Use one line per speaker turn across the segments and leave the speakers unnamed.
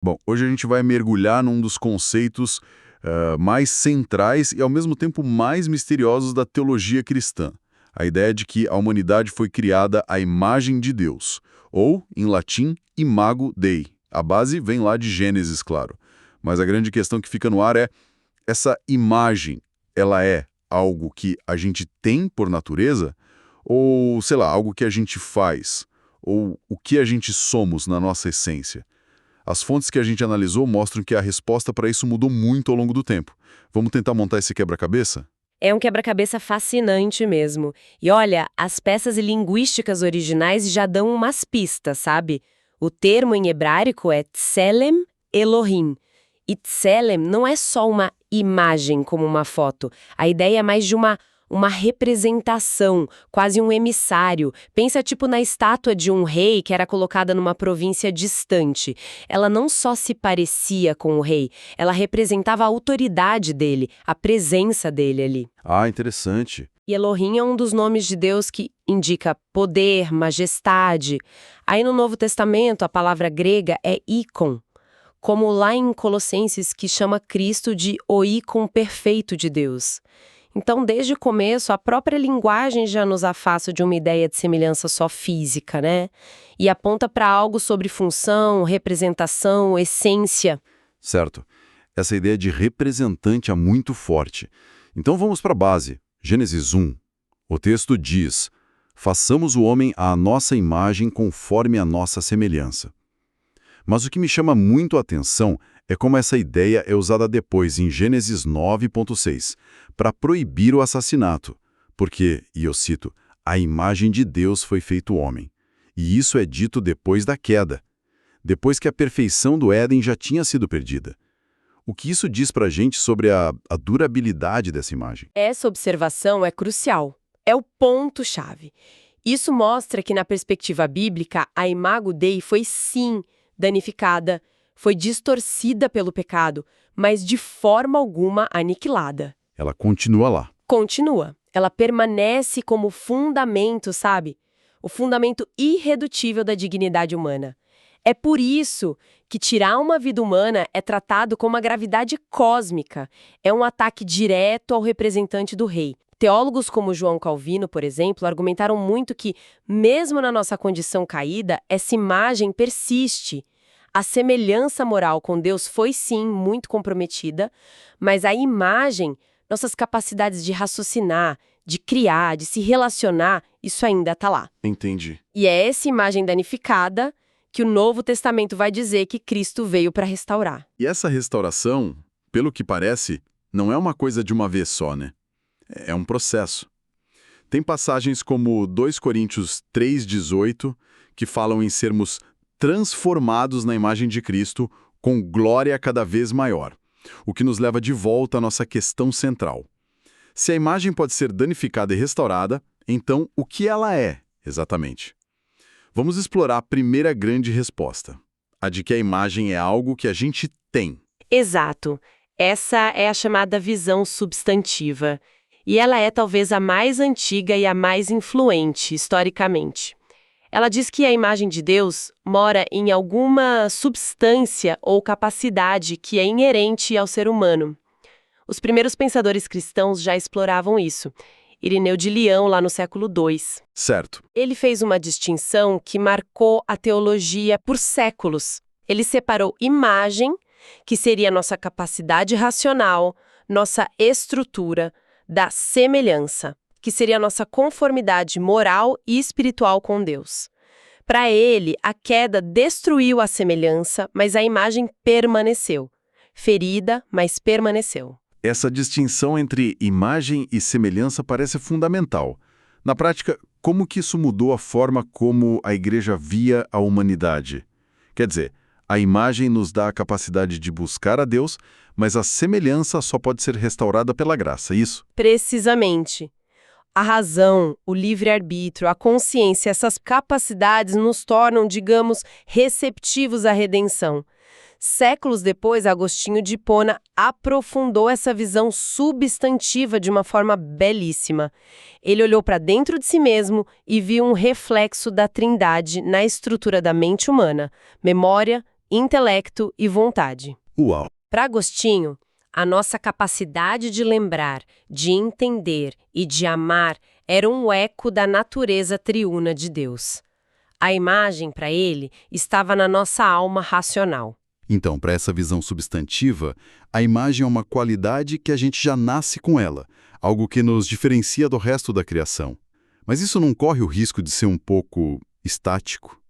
Bom, hoje a gente vai mergulhar num dos conceitos mais centrais e, ao mesmo tempo, mais misteriosos da teologia cristã. A ideia de que a humanidade foi criada à imagem de Deus, ou, em latim, imago Dei. A base vem lá de Gênesis, claro. Mas a grande questão que fica no ar é, essa imagem, ela é algo que a gente tem por natureza? Ou, sei lá, algo que a gente faz? Ou o que a gente somos na nossa essência? As fontes que a gente analisou mostram que a resposta para isso mudou muito ao longo do tempo. Vamos tentar montar esse quebra-cabeça?
É um quebra-cabeça fascinante mesmo. E olha, as peças linguísticas originais já dão umas pistas, sabe? O termo em hebraico é Tselem Elohim. E Tselem não é só uma imagem como uma foto. A ideia é mais de uma representação, quase um emissário. Pensa tipo na estátua de um rei que era colocada numa província distante. Ela não só se parecia com o rei, ela representava a autoridade dele, a presença dele ali.
Ah, interessante.
E Elohim é um dos nomes de Deus que indica poder, majestade. Aí no Novo Testamento, a palavra grega é ícon, como lá em Colossenses, que chama Cristo de o ícon perfeito de Deus. Então, desde o começo, a própria linguagem já nos afasta de uma ideia de semelhança só física, né? E aponta para algo sobre função, representação, essência.
Certo. Essa ideia de representante é muito forte. Então vamos para a base. Gênesis 1. O texto diz: façamos o homem à nossa imagem conforme a nossa semelhança. Mas o que me chama muito a atenção é como essa ideia é usada depois em Gênesis 9.6, para proibir o assassinato, porque, e eu cito, a imagem de Deus foi feito homem. E isso é dito depois da queda, depois que a perfeição do Éden já tinha sido perdida. O que isso diz para a gente sobre a durabilidade dessa imagem?
Essa observação é crucial. É o ponto-chave. Isso mostra que, na perspectiva bíblica, a imago Dei foi sim danificada, foi distorcida pelo pecado, mas de forma alguma aniquilada.
Ela continua lá.
Continua. Ela permanece como fundamento, sabe? O fundamento irredutível da dignidade humana. É por isso que tirar uma vida humana é tratado como uma gravidade cósmica. É um ataque direto ao representante do rei. Teólogos como João Calvino, por exemplo, argumentaram muito que, mesmo na nossa condição caída, essa imagem persiste. A semelhança moral com Deus foi, sim, muito comprometida, mas a imagem, nossas capacidades de raciocinar, de criar, de se relacionar, isso ainda está lá.
Entendi.
E é essa imagem danificada que o Novo Testamento vai dizer que Cristo veio para restaurar.
E essa restauração, pelo que parece, não é uma coisa de uma vez só, né? É um processo. Tem passagens como 2 Coríntios 3,18, que falam em sermos transformados na imagem de Cristo com glória cada vez maior, o que nos leva de volta à nossa questão central. Se a imagem pode ser danificada e restaurada, então o que ela é, exatamente? Vamos explorar a primeira grande resposta, a de que a imagem é algo que a gente tem.
Exato. Essa é a chamada visão substantiva. E ela é talvez a mais antiga e a mais influente, historicamente. Ela diz que a imagem de Deus mora em alguma substância ou capacidade que é inerente ao ser humano. Os primeiros pensadores cristãos já exploravam isso. Irineu de Leão, lá no século II.
Certo.
Ele fez uma distinção que marcou a teologia por séculos. Ele separou imagem, que seria nossa capacidade racional, nossa estrutura, da semelhança, que seria a nossa conformidade moral e espiritual com Deus. Para ele, a queda destruiu a semelhança, mas a imagem permaneceu. Ferida, mas permaneceu.
Essa distinção entre imagem e semelhança parece fundamental. Na prática, como que isso mudou a forma como a igreja via a humanidade? Quer dizer, a imagem nos dá a capacidade de buscar a Deus, mas a semelhança só pode ser restaurada pela graça, isso?
Precisamente. A razão, o livre-arbítrio, a consciência, essas capacidades nos tornam, digamos, receptivos à redenção. Séculos depois, Agostinho de Hipona aprofundou essa visão substantiva de uma forma belíssima. Ele olhou para dentro de si mesmo e viu um reflexo da Trindade na estrutura da mente humana: memória, intelecto e vontade.
Uau!
Para Agostinho, a nossa capacidade de lembrar, de entender e de amar era um eco da natureza triuna de Deus. A imagem, para ele, estava na nossa alma racional.
Então, para essa visão substantiva, a imagem é uma qualidade que a gente já nasce com ela, algo que nos diferencia do resto da criação. Mas isso não corre o risco de ser um pouco estático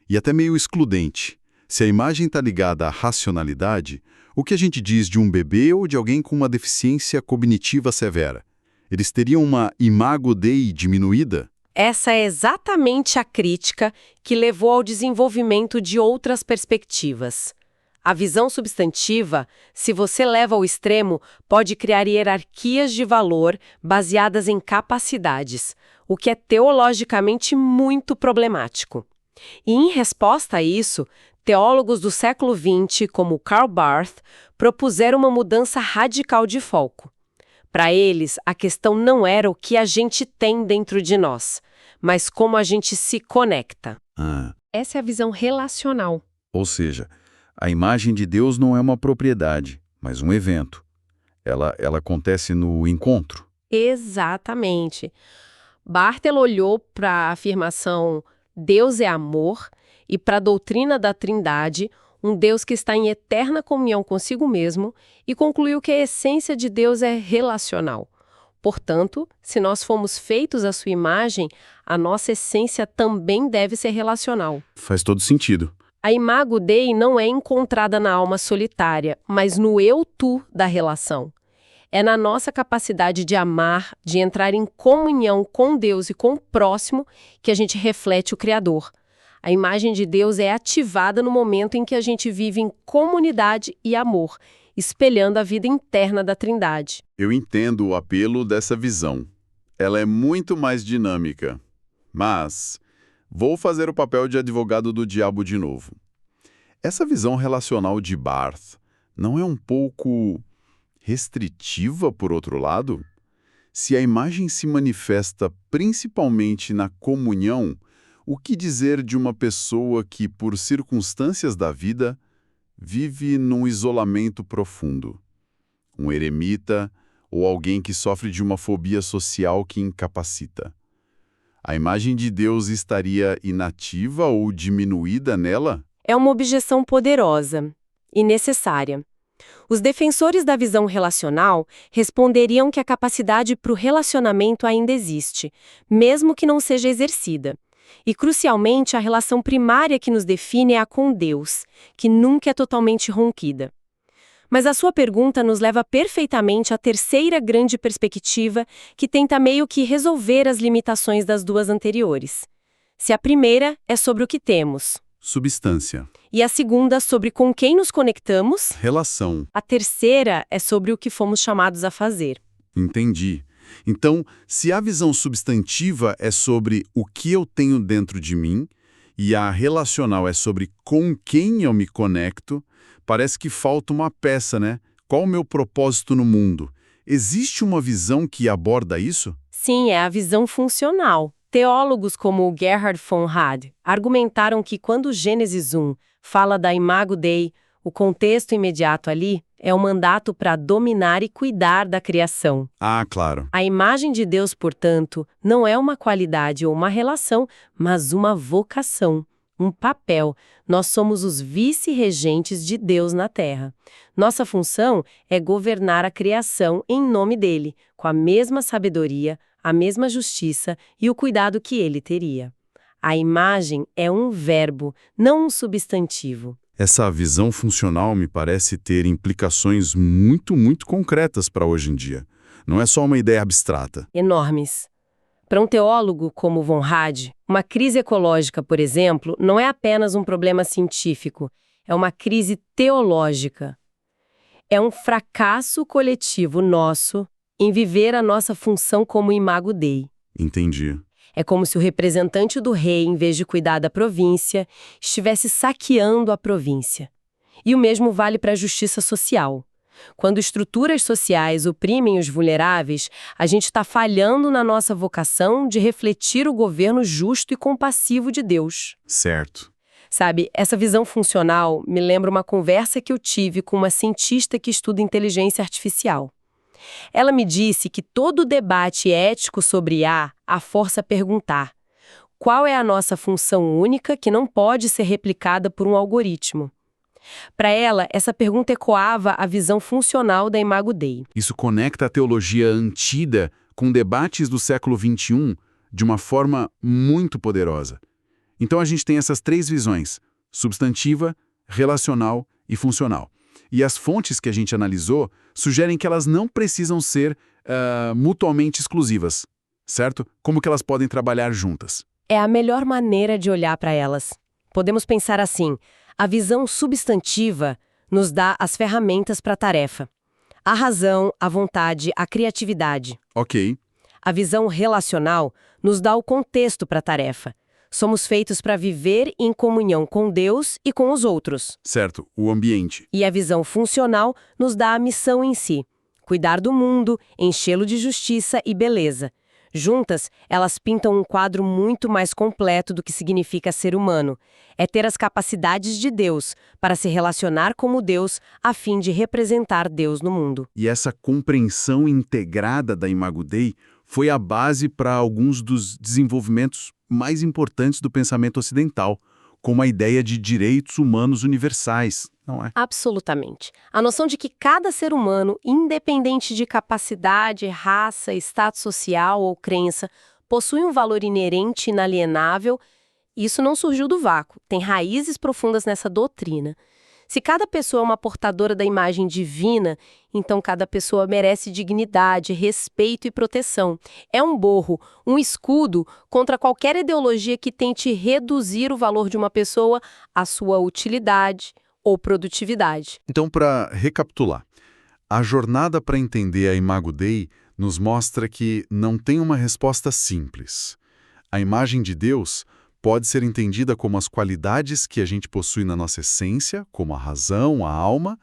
e até meio excludente. Se a imagem está ligada à racionalidade, o que a gente diz de um bebê ou de alguém com uma deficiência cognitiva severa? Eles teriam uma imago Dei diminuída?
Essa é exatamente a crítica que levou ao desenvolvimento de outras perspectivas. A visão substantiva, se você leva ao extremo, pode criar hierarquias de valor baseadas em capacidades, o que é teologicamente muito problemático. E em resposta a isso, teólogos do século XX, como Karl Barth, propuseram uma mudança radical de foco. Para eles, a questão não era o que a gente tem dentro de nós, mas como a gente se conecta. Essa é a visão relacional.
Ou seja, a imagem de Deus não é uma propriedade, mas um evento. Ela acontece no encontro.
Exatamente. Bartel olhou para a afirmação Deus é amor e para a doutrina da Trindade, um Deus que está em eterna comunhão consigo mesmo, e concluiu que a essência de Deus é relacional. Portanto, se nós fomos feitos à sua imagem, a nossa essência também deve ser relacional.
Faz todo sentido.
A imago Dei não é encontrada na alma solitária, mas no eu-tu da relação. É na nossa capacidade de amar, de entrar em comunhão com Deus e com o próximo, que a gente reflete o Criador. A imagem de Deus é ativada no momento em que a gente vive em comunidade e amor, espelhando a vida interna da Trindade.
Eu entendo o apelo dessa visão. Ela é muito mais dinâmica. Mas vou fazer o papel de advogado do diabo de novo. Essa visão relacional de Barth não é um pouco restritiva, por outro lado? Se a imagem se manifesta principalmente na comunhão, o que dizer de uma pessoa que, por circunstâncias da vida, vive num isolamento profundo? Um eremita ou alguém que sofre de uma fobia social que incapacita? A imagem de Deus estaria inativa ou diminuída nela?
É uma objeção poderosa e necessária. Os defensores da visão relacional responderiam que a capacidade para o relacionamento ainda existe, mesmo que não seja exercida. E, crucialmente, a relação primária que nos define é a com Deus, que nunca é totalmente rompida. Mas a sua pergunta nos leva perfeitamente à terceira grande perspectiva, que tenta meio que resolver as limitações das duas anteriores. Se a primeira é sobre o que temos,
Substância.
e a segunda sobre com quem nos conectamos,
Relação.
a terceira é sobre o que fomos chamados a fazer.
Entendi. Então, se a visão substantiva é sobre o que eu tenho dentro de mim e a relacional é sobre com quem eu me conecto, parece que falta uma peça, né? Qual o meu propósito no mundo? Existe uma visão que aborda isso?
Sim, é a visão funcional. Teólogos como Gerhard von Rad argumentaram que quando Gênesis 1 fala da imago Dei, o contexto imediato ali é o mandato para dominar e cuidar da criação.
Ah, claro.
A imagem de Deus, portanto, não é uma qualidade ou uma relação, mas uma vocação, um papel. Nós somos os vice-regentes de Deus na Terra. Nossa função é governar a criação em nome dele, com a mesma sabedoria, a mesma justiça e o cuidado que ele teria. A imagem é um verbo, não um substantivo.
Essa visão funcional me parece ter implicações muito, muito concretas para hoje em dia. Não é só uma ideia abstrata.
Enormes. Para um teólogo como von Rad, uma crise ecológica, por exemplo, não é apenas um problema científico, é uma crise teológica. É um fracasso coletivo nosso em viver a nossa função como imago Dei.
Entendi.
É como se o representante do rei, em vez de cuidar da província, estivesse saqueando a província. E o mesmo vale para a justiça social. Quando estruturas sociais oprimem os vulneráveis, a gente está falhando na nossa vocação de refletir o governo justo e compassivo de Deus.
Certo.
Sabe, essa visão funcional me lembra uma conversa que eu tive com uma cientista que estuda inteligência artificial. Ela me disse que todo debate ético sobre IA a força a perguntar: qual é a nossa função única que não pode ser replicada por um algoritmo? Para ela, essa pergunta ecoava a visão funcional da Imago Dei.
Isso conecta a teologia antida com debates do século XXI de uma forma muito poderosa. Então a gente tem essas três visões: substantiva, relacional e funcional. E as fontes que a gente analisou sugerem que elas não precisam ser mutuamente exclusivas, certo? Como que elas podem trabalhar juntas?
É a melhor maneira de olhar para elas. Podemos pensar assim: a visão substantiva nos dá as ferramentas para a tarefa. A razão, a vontade, a criatividade.
Ok.
A visão relacional nos dá o contexto para a tarefa. Somos feitos para viver em comunhão com Deus e com os outros.
Certo, o ambiente.
E a visão funcional nos dá a missão em si: cuidar do mundo, enchê-lo de justiça e beleza. Juntas, elas pintam um quadro muito mais completo do que significa ser humano. É ter as capacidades de Deus para se relacionar como Deus a fim de representar Deus no mundo.
E essa compreensão integrada da Imago Dei foi a base para alguns dos desenvolvimentos mais importantes do pensamento ocidental, como a ideia de direitos humanos universais, não é?
Absolutamente. A noção de que cada ser humano, independente de capacidade, raça, status social ou crença, possui um valor inerente e inalienável, isso não surgiu do vácuo, tem raízes profundas nessa doutrina. Se cada pessoa é uma portadora da imagem divina, então cada pessoa merece dignidade, respeito e proteção. É um borro, um escudo contra qualquer ideologia que tente reduzir o valor de uma pessoa à sua utilidade ou produtividade.
Então, para recapitular, a jornada para entender a Imago Dei nos mostra que não tem uma resposta simples. A imagem de Deus pode ser entendida como as qualidades que a gente possui na nossa essência, como a razão, a alma,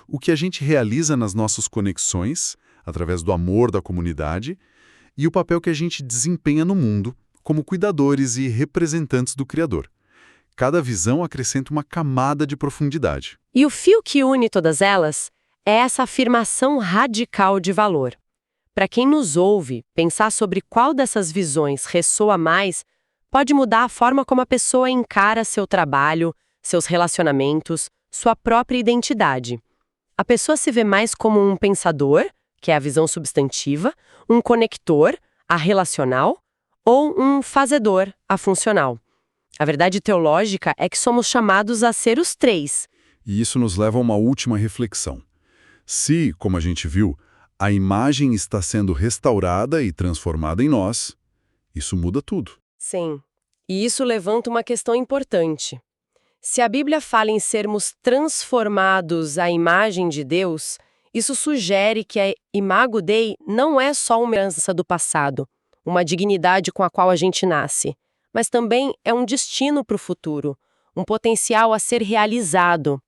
o que a gente realiza nas nossas conexões, através do amor da comunidade, e o papel que a gente desempenha no mundo, como cuidadores e representantes do Criador. Cada visão acrescenta uma camada de profundidade.
E o fio que une todas elas é essa afirmação radical de valor. Para quem nos ouve, pensar sobre qual dessas visões ressoa mais pode mudar a forma como a pessoa encara seu trabalho, seus relacionamentos, sua própria identidade. A pessoa se vê mais como um pensador, que é a visão substantiva, um conector, a relacional, ou um fazedor, a funcional. A verdade teológica é que somos chamados a ser os três.
E isso nos leva a uma última reflexão. Se, como a gente viu, a imagem está sendo restaurada e transformada em nós, isso muda tudo.
Sim, e isso levanta uma questão importante. Se a Bíblia fala em sermos transformados à imagem de Deus, isso sugere que a Imago Dei não é só uma herança do passado, uma dignidade com a qual a gente nasce, mas também é um destino para o futuro, um potencial a ser realizado.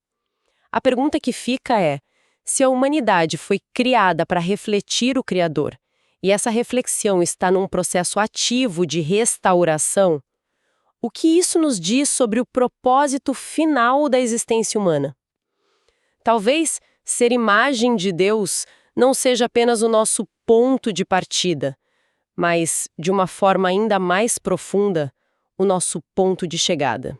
A pergunta que fica é: se a humanidade foi criada para refletir o Criador, e essa reflexão está num processo ativo de restauração, o que isso nos diz sobre o propósito final da existência humana? Talvez ser imagem de Deus não seja apenas o nosso ponto de partida, mas, de uma forma ainda mais profunda, o nosso ponto de chegada.